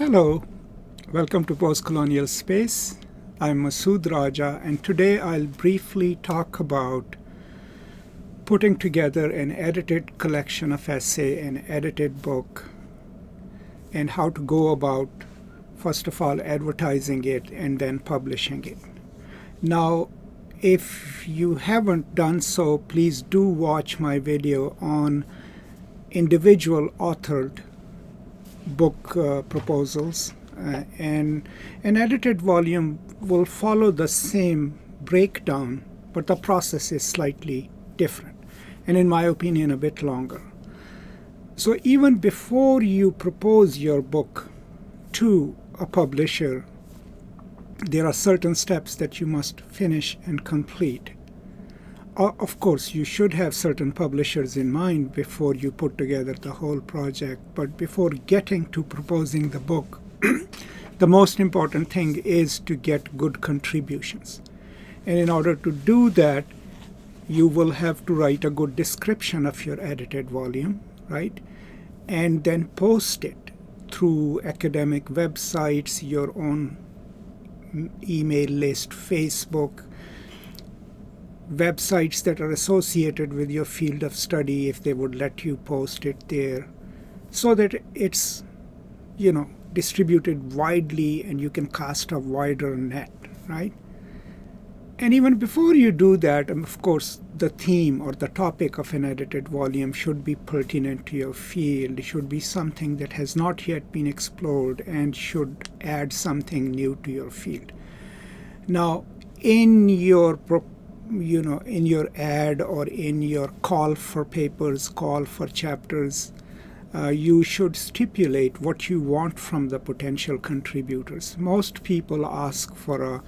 Hello, welcome to Post Colonial Space. I'm Masood Raja, and today I'll briefly talk about putting together an edited collection of essay, an edited book, and how to go about, first of all, advertising it and then publishing it. Now, if you haven't done so, please do watch my video on individual authored book proposals, and an edited volume will follow the same breakdown, but the process is slightly different, and in my opinion a bit longer. So even before you propose your book to a publisher, there are certain steps that you must finish and complete. Of course, you should have certain publishers in mind before you put together the whole project, but before getting to proposing the book, the most important thing is to get good contributions. And in order to do that, you will have to write a good description of your edited volume, right? And then post it through academic websites, your own email list, Facebook, websites that are associated with your field of study, if they would let you post it there, so that it's, distributed widely and you can cast a wider net, right? And even before you do that, of course, the theme or the topic of an edited volume should be pertinent to your field. It should be something that has not yet been explored and should add something new to your field. Now, in your in your ad or in your call for papers, call for chapters, you should stipulate what you want from the potential contributors. Most people ask for a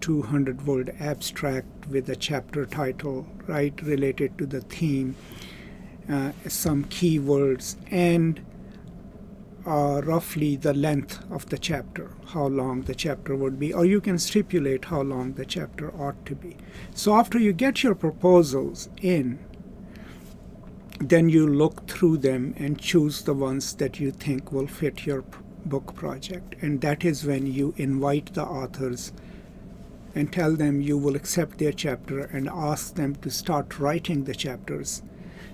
200-word abstract with a chapter title, right, related to the theme, some keywords, and roughly the length of the chapter, how long the chapter would be, or you can stipulate how long the chapter ought to be. So after you get your proposals in, then you look through them and choose the ones that you think will fit your book project. And that is when you invite the authors and tell them you will accept their chapter and ask them to start writing the chapters.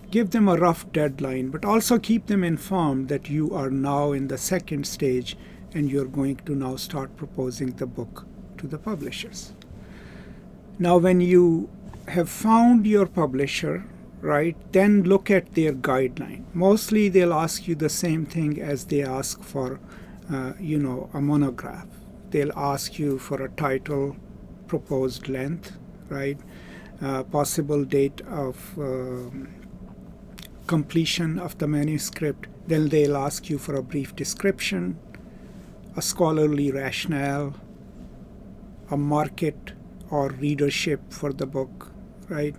Give them a rough deadline, but also keep them informed that you are now in the second stage and you're going to now start proposing the book to the publishers. Now, when you have found your publisher, right, then look at their guideline. Mostly they'll ask you the same thing as they ask for, a monograph. They'll ask you for a title, proposed length, right, possible date of completion of the manuscript. Then they'll ask you for a brief description, a scholarly rationale, a market or readership for the book, right?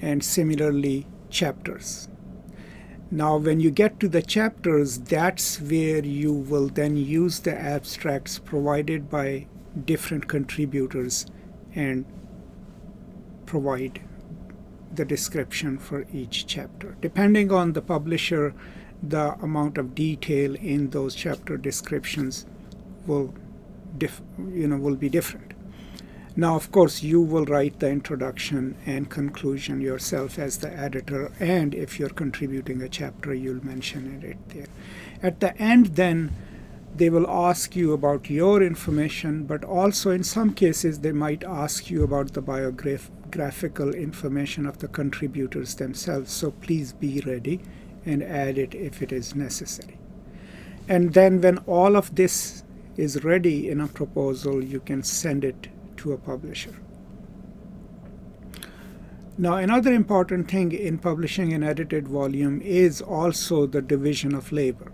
And similarly, chapters. Now, when you get to the chapters, that's where you will then use the abstracts provided by different contributors and provide the description for each chapter. Depending on the publisher, the amount of detail in those chapter descriptions will be different. Now, of course, you will write the introduction and conclusion yourself as the editor, and if you're contributing a chapter, you'll mention it there. At the end, then, they will ask you about your information, but also in some cases they might ask you about the biographical information of the contributors themselves. So please be ready and add it if it is necessary. And then when all of this is ready in a proposal, you can send it to a publisher. Now, another important thing in publishing an edited volume is also the division of labor.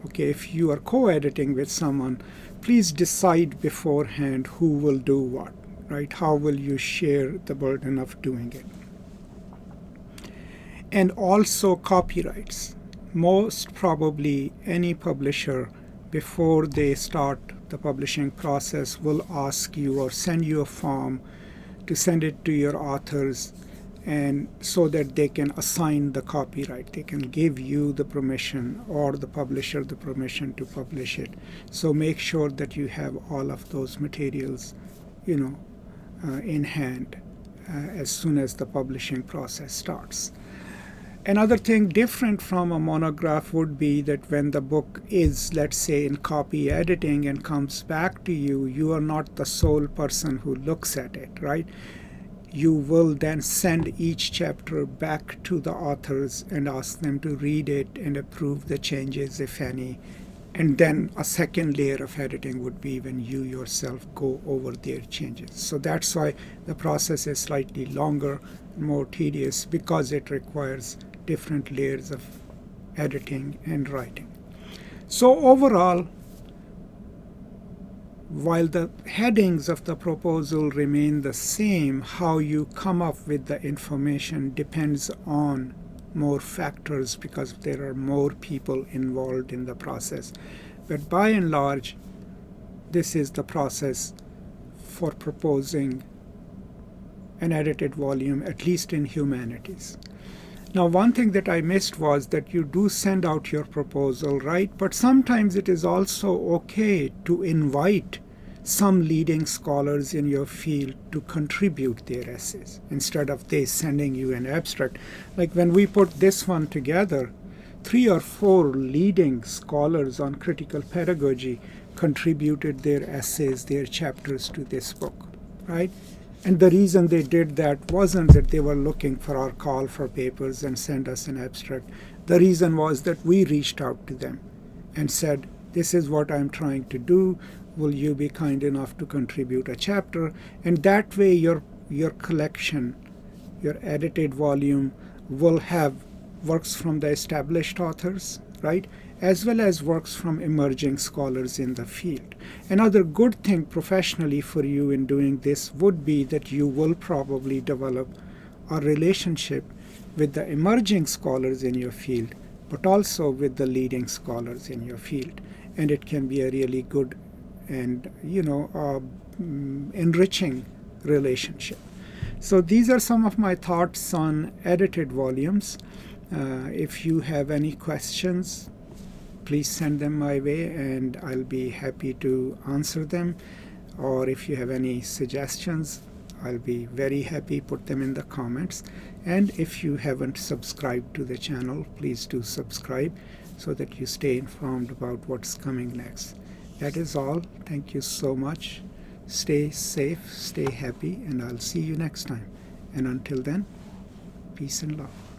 Okay, if you are co-editing with someone, please decide beforehand who will do what, right? How will you share the burden of doing it? And also copyrights. Most probably any publisher, before they start the publishing process, will ask you or send you a form to send it to your authors and so that they can assign the copyright. They can give you the permission or the publisher the permission to publish it. So make sure that you have all of those materials, in hand as soon as the publishing process starts. Another thing different from a monograph would be that when the book is, let's say, in copy editing and comes back to you, you are not the sole person who looks at it, right? You will then send each chapter back to the authors and ask them to read it and approve the changes, if any. And then a second layer of editing would be when you yourself go over their changes. So that's why the process is slightly longer, more tedious, because it requires different layers of editing and writing. So overall, while the headings of the proposal remain the same, how you come up with the information depends on more factors because there are more people involved in the process. But by and large, this is the process for proposing an edited volume, at least in humanities. Now, one thing that I missed was that you do send out your proposal, right? But sometimes it is also okay to invite some leading scholars in your field to contribute their essays instead of they sending you an abstract. Like when we put this one together, 3 or 4 leading scholars on critical pedagogy contributed their essays, their chapters to this book, right? And the reason they did that wasn't that they were looking for our call for papers and send us an abstract. The reason was that we reached out to them and said, this is what I'm trying to do. Will you be kind enough to contribute a chapter? And that way your collection, your edited volume, will have works from the established authors, right? As well as works from emerging scholars in the field. Another good thing professionally for you in doing this would be that you will probably develop a relationship with the emerging scholars in your field, but also with the leading scholars in your field. And it can be a really good and enriching relationship. So these are some of my thoughts on edited volumes. If you have any questions, please send them my way and I'll be happy to answer them. Or if you have any suggestions, I'll be very happy. Put them in the comments. And if you haven't subscribed to the channel, please do subscribe so that you stay informed about what's coming next. That is all. Thank you so much. Stay safe, stay happy, and I'll see you next time. And until then, peace and love.